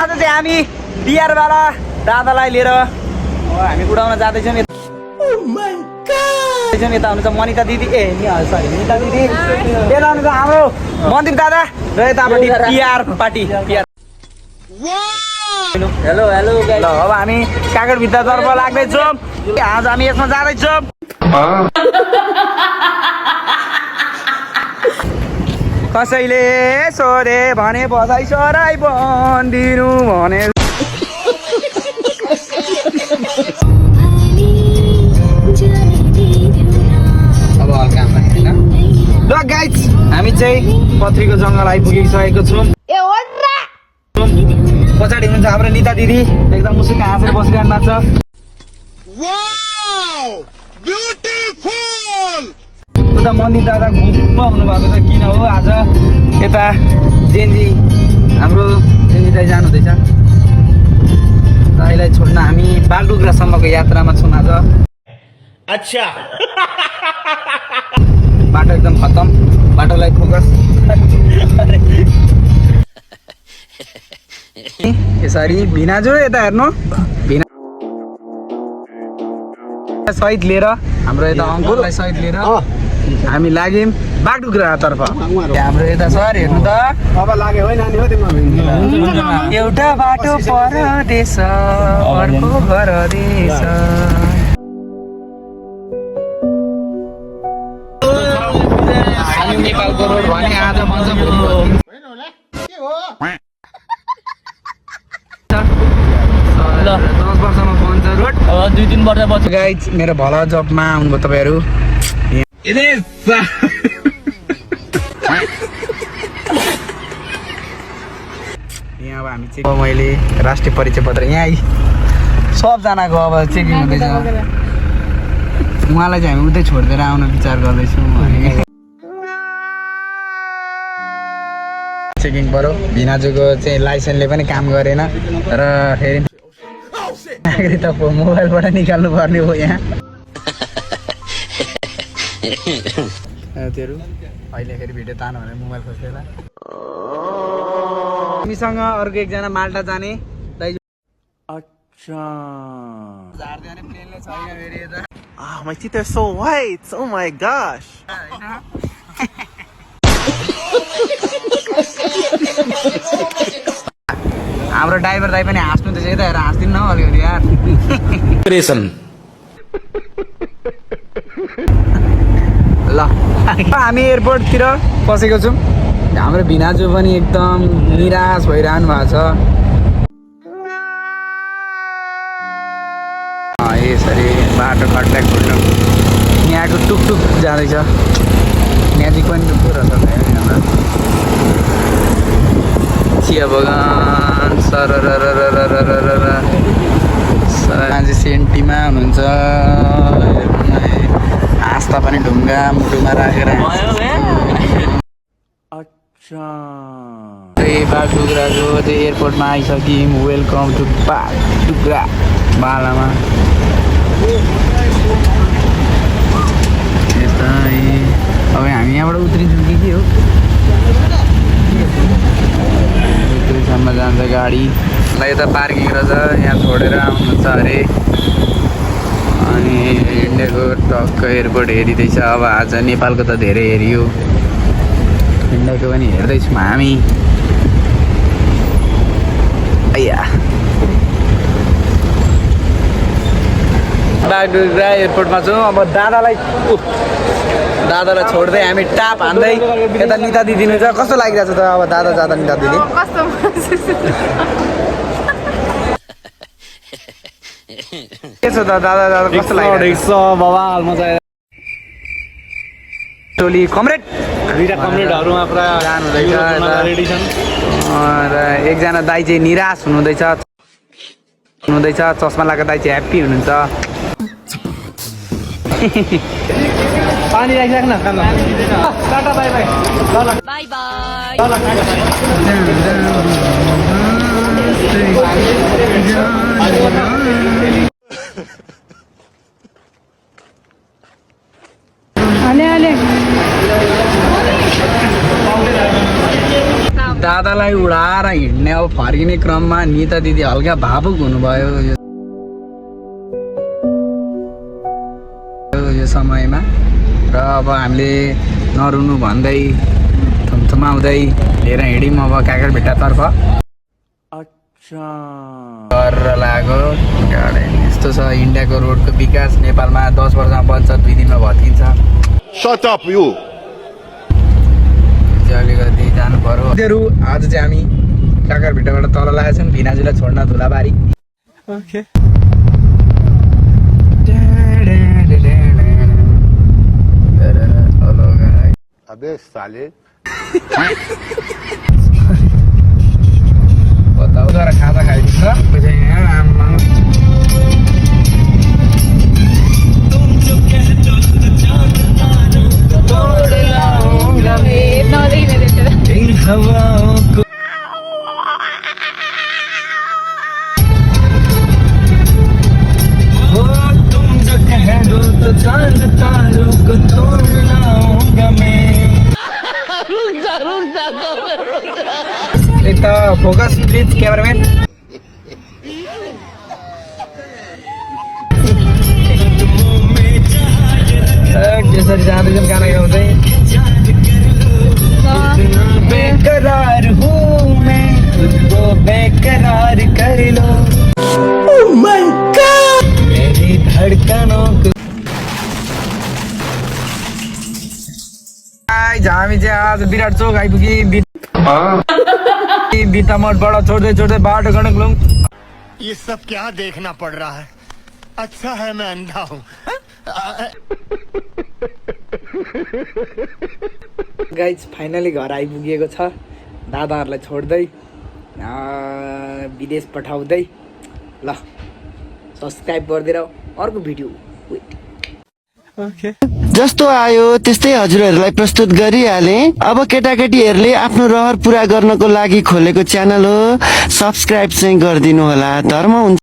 आज चाहिँ हामी बिहारबाट दादालाई लिएर हामी उडाउन जाँदैछौँ। यता हुनुहुन्छ मनिता दिदी सरी निता दिदी, यता हुनुहुन्छ हाम्रो मन्दिर दादा र यतापट्टि Bihar party Bihar. Hello hello ल अब हामी काकडभित्रतर्फ लाग्दैछौँ। आज हामी यसमा जाँदैछौँ। कसैले सोरे भने बसाइ सराई बन्दिनु भने अब हल्का ल गाइज हामी चाहिँ पत्रीको जङ्गल आइपुगिसकेको छौँ। पछाडि हुनुहुन्छ हाम्रो निता दिदी, एकदम मुसुक्क हाँसेर बसिरहनु भएको छ। उता मन्दिर दादा घुम्न हुनुभएको छ। किन हो आज यता जेन्जी हाम्रो जेन्जी दाइ जानुहुँदैछ। दाइलाई छोड्न हामी बागडुग्रासम्मको यात्रामा छौँ आज। अच्छा बाटो एकदम खतम, बाटोलाई फोकस यसरी भिनाजु यता हेर्नु भिना सहित लिएर हाम्रो यता अङ्कुललाई सहित लिएर हामी लाग्यौँ बागडुग्रातर्फ। हाम्रो यता सर हेर्नु त अब लाग्यो है नानी हो तिम्रो एउटा बाटो परदेश अर्को परदेश। नेपालको रोड भने आज भन्छ ल 10 वर्षमा बन्छ रोड, अब 2-3 वर्षपछि। गाइज मेरो भला जबमा आउनुभयो तपाईँहरू। यहाँ अब हामी चाहिँ मैले राष्ट्रिय परिचय पत्र यहाँ सबजनाको अब चेकिङ हुँदैछ। उहाँलाई चाहिँ हामी उतै छोडिदिएर आउन विचार गर्दैछौँ। चेकिङ पऱ्यो। भिनाजुको चाहिँ लाइसेन्सले पनि काम गरेन र फेरि नागरिकता मोबाइलबाट निकाल्नु पर्ने हो यहाँ। त्योहरू अहिले फेरि भिडियो तान भनेर मोबाइल खोजेर हामीसँग अर्को एकजना माल्टा जाने दाइ। अच्छा झार्दै भने प्लेनले छैन फेरि यता। My teeth are so white. Oh my gosh. हाम्रो ड्राइभर दाइ पनि हाँस्नु त यता हेरेर हाँस्दिनु न अलिकति यार। ल हामी एयरपोर्टतिर पसेको छौँ। हाम्रो भिनाजु पनि एकदम निराश भइरहनु भएको छ। यसरी बाटो खट्टा खुट्नु यहाँको टुकटुक जाँदैछ। म्याजिक पनि टुक्टुक रहेछ चिया बगान सर मान्छे सेन्टीमा हुनुहुन्छ। आस्था पनि ढुङ्गा मुटुमा राखेर बागडुग्राको चाहिँ एयरपोर्टमा आइसक्यौँ। वेलकम टु बागडुग्रा बालामा। यता अब हामी यहाँबाट उत्रिन्छौँ कि के हो? उत्रिसम्म जान्छ गाडी। यता पार्किङ रहेछ, यहाँ छोडेर आउनुहुन्छ अरे। अनि इन्डियाको टक्क एयरपोर्ट हेरिँदैछ। अब आज नेपालको त धेरै हेरियो, इन्डियाको पनि हेर्दैछौँ हामी। बागडुग्रा एयरपोर्टमा छौँ। अब दादालाई छोड्दै हामी टाप हान्दै यता निता दिदी छ। कस्तो लागिरहेछ त अब दादा जाँदा निता दिदी? के छ त दादा कस्तो लागिरहेछ? टोली कमरेड दुईटा कमरेडहरूमा पुरा जानुहुँदैछ र एकजना दाइ चाहिँ निराश हुनुहुँदैछ। चस्मा लगाएको दाइ चाहिँ ह्याप्पी हुनुहुन्छ। पानी राखिराख्न टाटा बाई बाई बाई दादा दादालाई उडाएर हिँड्ने अब फर्किने क्रममा निता दिदी हल्का भावुक हुनुभयो यो समयमा र अब हामीले नरुनु भन्दै थुमथुमाउँदै लिएर हिँड्यौँ अब काकरभिट्टातर्फ गरेर लाग्यो गाडी यस्तो छ इन्डियाको रोडको विकास नेपालमा 10 वर्षमा बन्छ 2 दिनमा भत्किन्छ Shut up, you! अलिकति जानु पर्यो आज चाहिँ हामी काकरभिट्टाबाट तल लागेको छौँ भिनाजुलाई छोड्न धुलाबारी Okay. अबे साले बताऊ तर खाजा खाइदिन्छ फोकस प्लिज क्यामेराम्यान त्यसरी जाँदैछौँ गाना गाउँदै बेकरार हूँ मैं तुझको बेकरार कर लो Oh my God मेरी धड़कनों को हामी चाहिँ आज विराट चोक आइपुग्यौँ बितामठबाट छोड्दै छोड्दै बाटो गणकलुङ ये सब क्या देखना पड़ रहा है अच्छा है मैं अंधा हूँ गाइज फाइनली घर आइपुगेको छ दादाहरूलाई छोड्दै विदेश पठाउँदै ल सब्सक्राइब गरिदिएर अर्को भिडियो Okay. जस्तो आयो त्यस्तै हजुरहरूलाई प्रस्तुत गरिहाले अब केटाकेटीहरूले आफ्नो रहर पूरा गर्नको लागि खोलेको च्यानल हो सब्स्क्राइब चाहिँ गरिदिनु होला धर्म हुन्छ